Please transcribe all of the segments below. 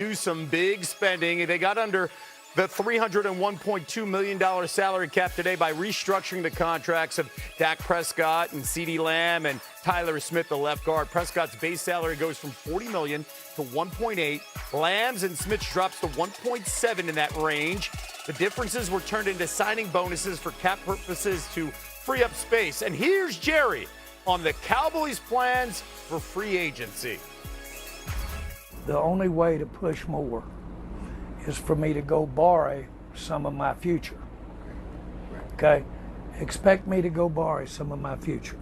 do some big spending. They got under the $301.2 million salary cap today by restructuring the contracts of Dak Prescott and CeeDee Lamb and Tyler Smith, the left guard. Prescott's base salary goes from $40 million to $1.8. Lamb's and Smith's drops to $1.7 in that range. The differences were turned into signing bonuses for cap purposes to free up space. And here's Jerry on the Cowboys' plans for free agency. The only way to push more is for me to go borrow some of my future. Okay? Expect me to go borrow some of my future.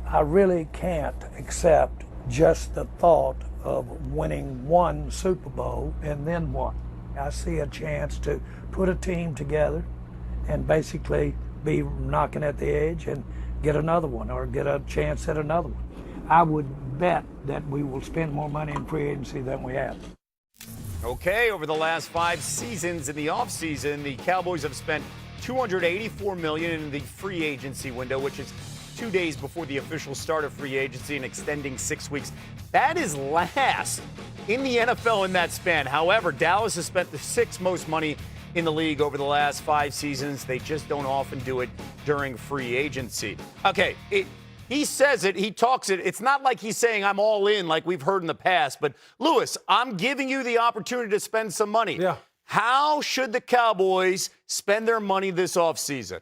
I really can't accept just the thought of winning one Super Bowl and then what. I see a chance to put a team together and basically be knocking at the edge and get another one or get a chance at another one. I would bet that we will spend more money in free agency than we have. Okay, over the last 5 seasons in the offseason, the Cowboys have spent $284 million in the free agency window, which is 2 days before the official start of free agency and extending 6 weeks. That is last in the NFL in that span. However, Dallas has spent the 6th most money in the league over the last 5 seasons. They just don't often do it during free agency. Okay, he says it, he talks it. It's not like he's saying I'm all in like we've heard in the past. But, Lewis, I'm giving you the opportunity to spend some money. Yeah. How should the Cowboys spend their money this offseason?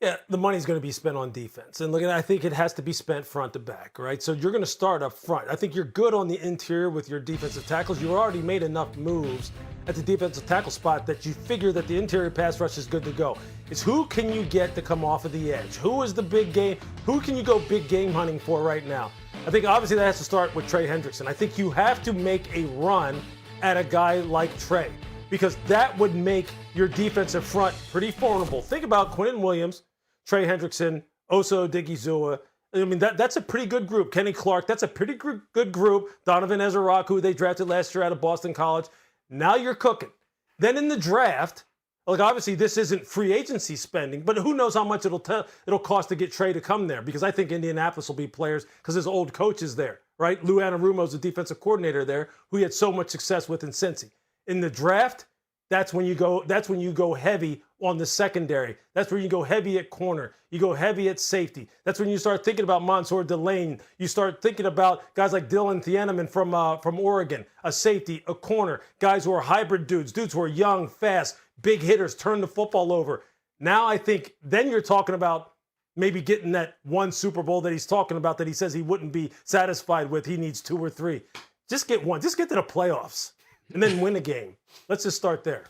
Yeah, the money's going to be spent on defense. And look, I think it has to be spent front to back, right? So you're going to start up front. I think you're good on the interior with your defensive tackles. You've already made enough moves at the defensive tackle spot that you figure that the interior pass rush is good to go. It's who can you get to come off of the edge? Who is the big game? Who can you go big game hunting for right now? I think obviously that has to start with Trey Hendrickson. I think you have to make a run at a guy like Trey because that would make your defensive front pretty formidable. Think about Quinn Williams, Trey Hendrickson, Osa Odighizuwa. I mean, that's a pretty good group. Kenny Clark, that's a pretty good group. Donovan Ezra-Rock, who they drafted last year out of Boston College. Now you're cooking. Then in the draft, like obviously this isn't free agency spending, but who knows how much it'll cost to get Trey to come there because I think Indianapolis will be players because his old coach is there, right? Lou Anarumo's the defensive coordinator there who he had so much success with in Cincy. In the draft, that's when you go heavy on the secondary. That's where you go heavy at corner. You go heavy at safety. That's when you start thinking about Mansour Delane. You start thinking about guys like Dylan Thieneman from Oregon, a safety, a corner, guys who are hybrid dudes who are young, fast, big hitters, turn the football over. Now I think then you're talking about maybe getting that one Super Bowl that he's talking about that he says he wouldn't be satisfied with. He needs 2 or 3. Just get one. Just get to the playoffs and then win a game. Let's just start there.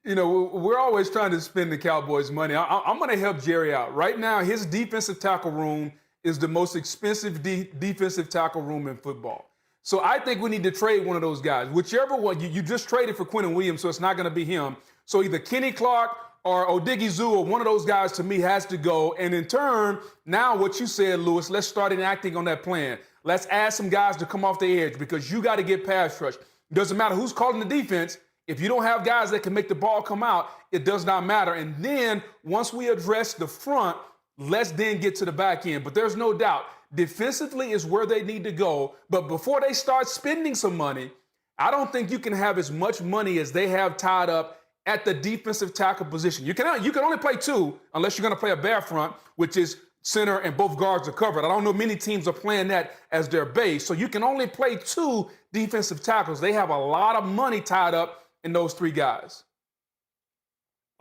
You know, we're always trying to spend the Cowboys' money. I'm going to help Jerry out. Right now, his defensive tackle room is the most expensive defensive tackle room in football. So I think we need to trade one of those guys. Whichever one, you just traded for Quentin Williams, so it's not going to be him. So either Kenny Clark or Odighizuwa, one of those guys to me has to go. And in turn, now what you said, Lewis, let's start enacting on that plan. Let's add some guys to come off the edge because you got to get pass rush. It doesn't matter who's calling the defense. If you don't have guys that can make the ball come out, it does not matter. And then once we address the front, let's then get to the back end. But there's no doubt, defensively is where they need to go. But before they start spending some money, I don't think you can have as much money as they have tied up at the defensive tackle position. You can only play 2 unless you're going to play a bare front, which is center and both guards are covered. I don't know many teams are playing that as their base. So you can only play 2 defensive tackles. They have a lot of money tied up in those 3 guys.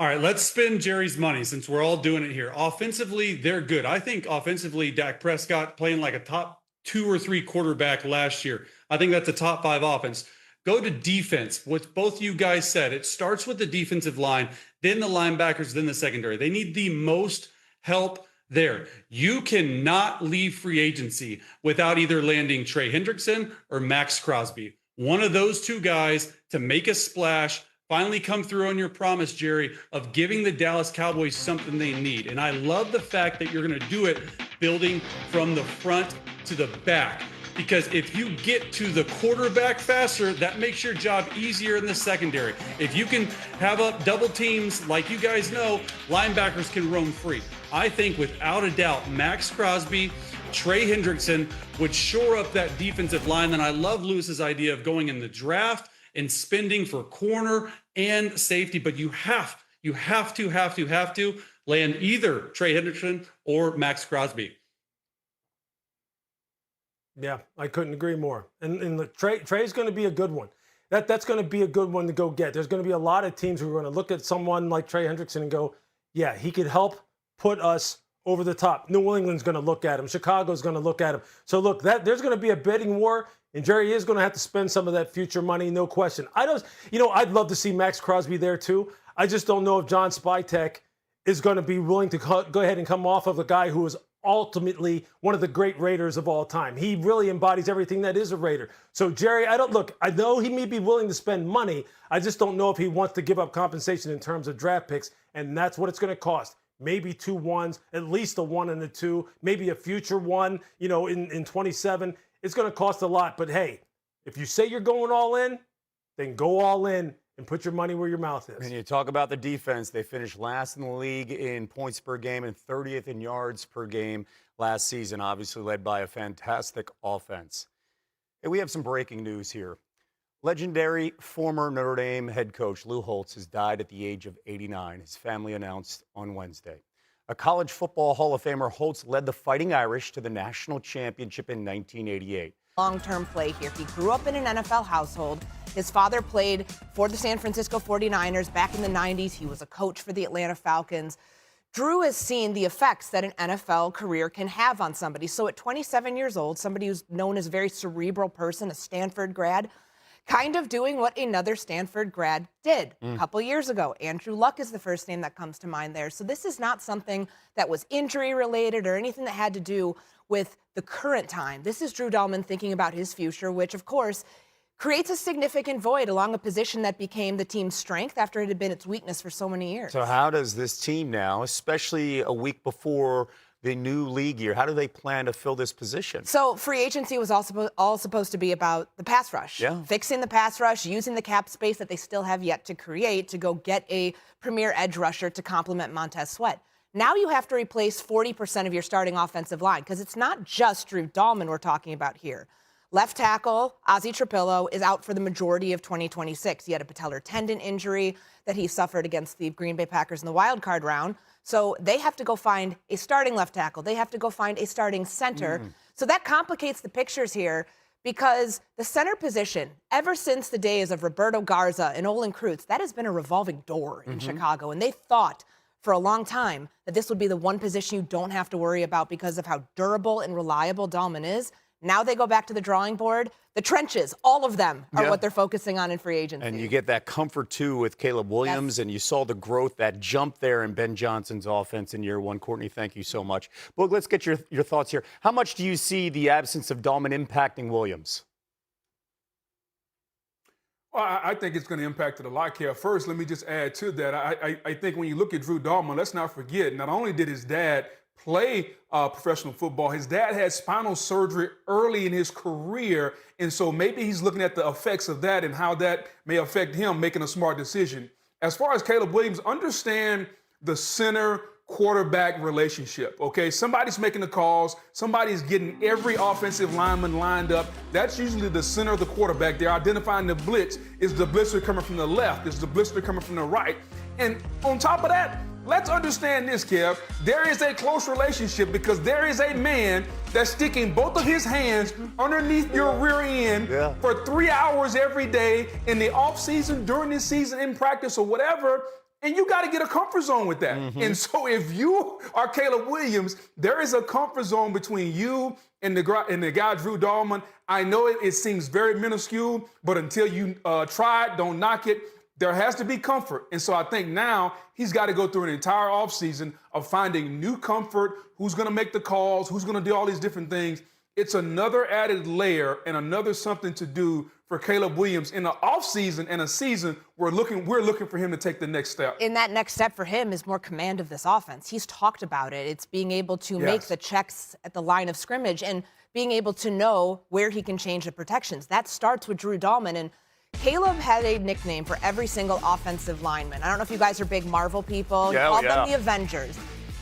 All right, let's spend Jerry's money since we're all doing it here. Offensively, they're good. I think offensively, Dak Prescott playing like a top 2 or 3 quarterback last year. I think that's a top 5 offense. Go to defense. What both you guys said, it starts with the defensive line, then the linebackers, then the secondary. They need the most help there. You cannot leave free agency without either landing Trey Hendrickson or Max Crosby. One of those 2 guys to make a splash, finally come through on your promise, Jerry, of giving the Dallas Cowboys something they need. And I love the fact that you're going to do it building from the front to the back. Because if you get to the quarterback faster, that makes your job easier in the secondary. If you can have up double teams, like you guys know, linebackers can roam free. I think without a doubt, Max Crosby Trey Hendrickson would shore up that defensive line. Then I love Lewis's idea of going in the draft and spending for corner and safety, but you have to land either Trey Hendrickson or Max Crosby. Yeah, I couldn't agree more. And look, Trey's going to be a good one. That's going to be a good one to go get. There's going to be a lot of teams who are going to look at someone like Trey Hendrickson and go, yeah, he could help put us over the top. New England's going to look at him. Chicago's going to look at him. So look, there's going to be a bidding war, and Jerry is going to have to spend some of that future money, no question. I'd love to see Max Crosby there too. I just don't know if John Spytek is going to be willing to go ahead and come off of a guy who is ultimately one of the great Raiders of all time. He really embodies everything that is a Raider. So Jerry, I know he may be willing to spend money. I just don't know if he wants to give up compensation in terms of draft picks, and that's what it's going to cost. Maybe 2 1s, at least a 1 and a 2, maybe a future 1, in 27. It's going to cost a lot, but hey, if you say you're going all in, then go all in and put your money where your mouth is. And you talk about the defense. They finished last in the league in points per game and 30th in yards per game last season, obviously led by a fantastic offense. Hey, we have some breaking news here. Legendary former Notre Dame head coach Lou Holtz has died at the age of 89, his family announced on Wednesday. A college football Hall of Famer, Holtz led the Fighting Irish to the national championship in 1988. Long-term play here. He grew up in an NFL household. His father played for the San Francisco 49ers back in the 90s. He was a coach for the Atlanta Falcons. Drew has seen the effects that an NFL career can have on somebody. So at 27 years old, somebody who's known as a very cerebral person, a Stanford grad, kind of doing what another Stanford grad did a couple years ago. Andrew Luck is the first name that comes to mind there. So this is not something that was injury related or anything that had to do with the current time. This is Drew Dalman thinking about his future, which of course creates a significant void along a position that became the team's strength after it had been its weakness for so many years. So how does this team now, especially a week before the new league year, how do they plan to fill this position? So free agency was all supposed to be about the pass rush. Yeah. Fixing the pass rush, using the cap space that they still have yet to create to go get a premier edge rusher to complement Montez Sweat. Now you have to replace 40% of your starting offensive line because it's not just Drew Dalman we're talking about here. Left tackle, Ozzie Trapillo, is out for the majority of 2026. He had a patellar tendon injury that he suffered against the Green Bay Packers in the wild card round. So they have to go find a starting left tackle. They have to go find a starting center. So that complicates the pictures here because the center position, ever since the days of Roberto Garza and Olin Kreutz, that has been a revolving door in Chicago. And they thought for a long time that this would be the one position you don't have to worry about because of how durable and reliable Dalman is. Now they go back to the drawing board. The trenches, all of them are what they're focusing on in free agency. And you get that comfort, too, with Caleb Williams, and you saw the growth, that jump there in Ben Johnson's offense in year one. Courtney, thank you so much. Boog, let's get your thoughts here. How much do you see the absence of Dalman impacting Williams? Well, I think it's going to impact it a lot, Kev. First, let me just add to that. I think when you look at Drew Dalman, let's not forget, not only did his dad play professional football, his dad had spinal surgery early in his career, and so maybe he's looking at the effects of that and how that may affect him making a smart decision. As far as Caleb Williams, understand the center quarterback relationship, okay? Somebody's making the calls. Somebody's getting every offensive lineman lined up. That's usually the center of the quarterback. They're identifying the blitz. Is the blitzer coming from the left? Is the blitzer coming from the right? And on top of that, let's understand this, Kev. There is a close relationship because there is a man that's sticking both of his hands underneath your rear end for 3 hours every day in the off season, during the season, in practice or whatever. And you got to get a comfort zone with that. And so if you are Caleb Williams, there is a comfort zone between you and the guy Drew Dalman. I know it seems very minuscule, but until you try it, don't knock it. There has to be comfort. And so I think now he's got to go through an entire offseason of finding new comfort, who's going to make the calls, who's going to do all these different things. It's another added layer and another something to do for Caleb Williams in the offseason and a season we're looking for him to take the next step. And that next step for him is more command of this offense. He's talked about it. It's being able to make the checks at the line of scrimmage and being able to know where he can change the protections. That starts with Drew Dalman. And Caleb had a nickname for every single offensive lineman. I don't know if you guys are big Marvel people. He called them the Avengers.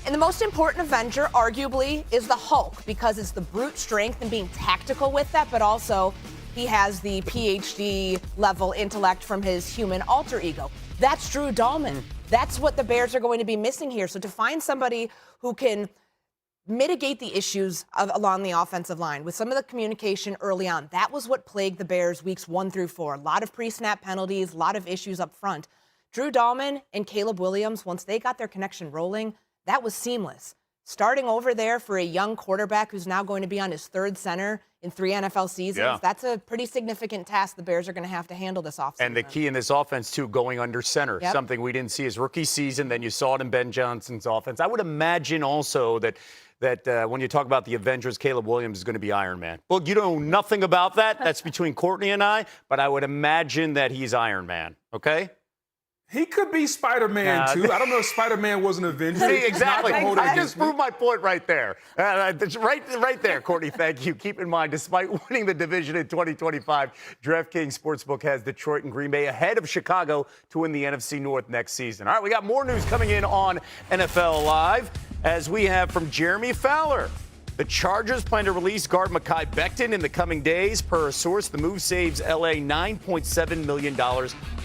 And the most important Avenger, arguably, is the Hulk, because it's the brute strength and being tactical with that, but also he has the PhD level intellect from his human alter ego. That's Drew Dahlman. That's what the Bears are going to be missing here. So to find somebody who can mitigate the issues along the offensive line with some of the communication early on, that was what plagued the Bears weeks 1 through 4. A lot of pre-snap penalties, a lot of issues up front. Drew Dahlman and Caleb Williams, once they got their connection rolling, that was seamless. Starting over there for a young quarterback who's now going to be on his 3rd center in 3 NFL seasons, that's a pretty significant task the Bears are going to have to handle this offseason. And the key in this offense, too, going under center, something we didn't see his rookie season. Then you saw it in Ben Johnson's offense. I would imagine also that when you talk about the Avengers, Caleb Williams is going to be Iron Man. Well, you know nothing about that. That's between Courtney and I, but I would imagine that he's Iron Man, okay? He could be Spider-Man, too. I don't know if Spider-Man was an Avenger. See, exactly. I just me. proved my point right there. Right there, Courtney, thank you. Keep in mind, despite winning the division in 2025, DraftKings Sportsbook has Detroit and Green Bay ahead of Chicago to win the NFC North next season. All right, we got more news coming in on NFL Live, as we have from Jeremy Fowler. The Chargers plan to release guard Mekhi Becton in the coming days. Per a source, the move saves LA $9.7 million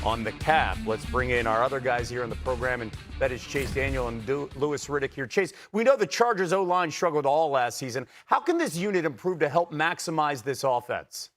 on the cap. Let's bring in our other guys here on the program, and that is Chase Daniel and Louis Riddick here. Chase, we know the Chargers O-line struggled all last season. How can this unit improve to help maximize this offense?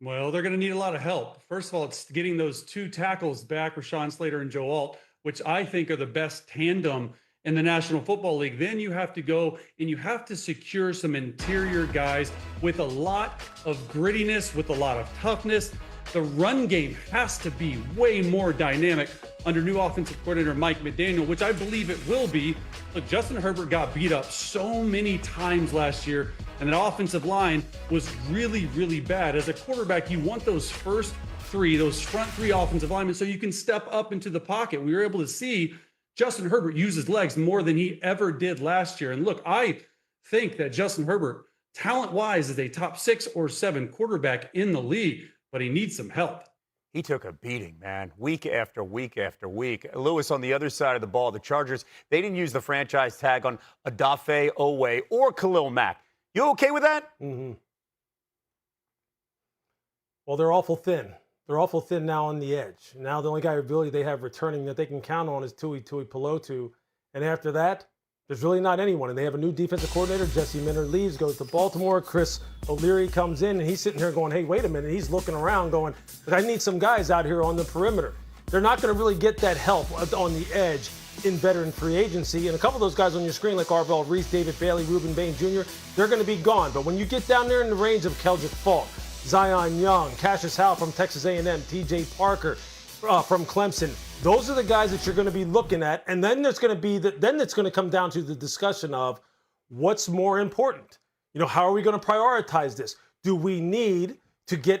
Well, they're going to need a lot of help. First of all, it's getting those 2 tackles back, Rashawn Slater and Joe Alt, which I think are the best tandem in the National Football League. Then you have to go and you have to secure some interior guys with a lot of grittiness, with a lot of toughness. The run game has to be way more dynamic under new offensive coordinator Mike McDaniel, which I believe it will be. Look, Justin Herbert got beat up so many times last year, and that offensive line was really, really bad. As a quarterback, you want those front 3 offensive linemen so you can step up into the pocket. We were able to see Justin Herbert use his legs more than he ever did last year. And look, I think that Justin Herbert, talent-wise, is a top 6 or 7 quarterback in the league, but he needs some help. He took a beating, man, week after week after week. Lewis, on the other side of the ball, the Chargers, they didn't use the franchise tag on Odafe Oweh or Khalil Mack. You okay with that? Mm-hmm. Well, they're awful thin. They're awful thin now on the edge. Now the only guy really they have returning that they can count on is Tui Pelotu. And after that, there's really not anyone. And they have a new defensive coordinator. Jesse Minter leaves, goes to Baltimore. Chris O'Leary comes in, and he's sitting here going, hey, wait a minute. He's looking around going, I need some guys out here on the perimeter. They're not going to really get that help on the edge in veteran free agency. And a couple of those guys on your screen, like Arvell Reese, David Bailey, Reuben Bain Jr., they're going to be gone. But when you get down there in the range of Keldrick Falk, Zion Young, Cassius Howell from Texas A&M, T.J. Parker from Clemson. Those are the guys that you're going to be looking at, and then there's going to be then it's going to come down to the discussion of what's more important. You know, how are we going to prioritize this? Do we need to get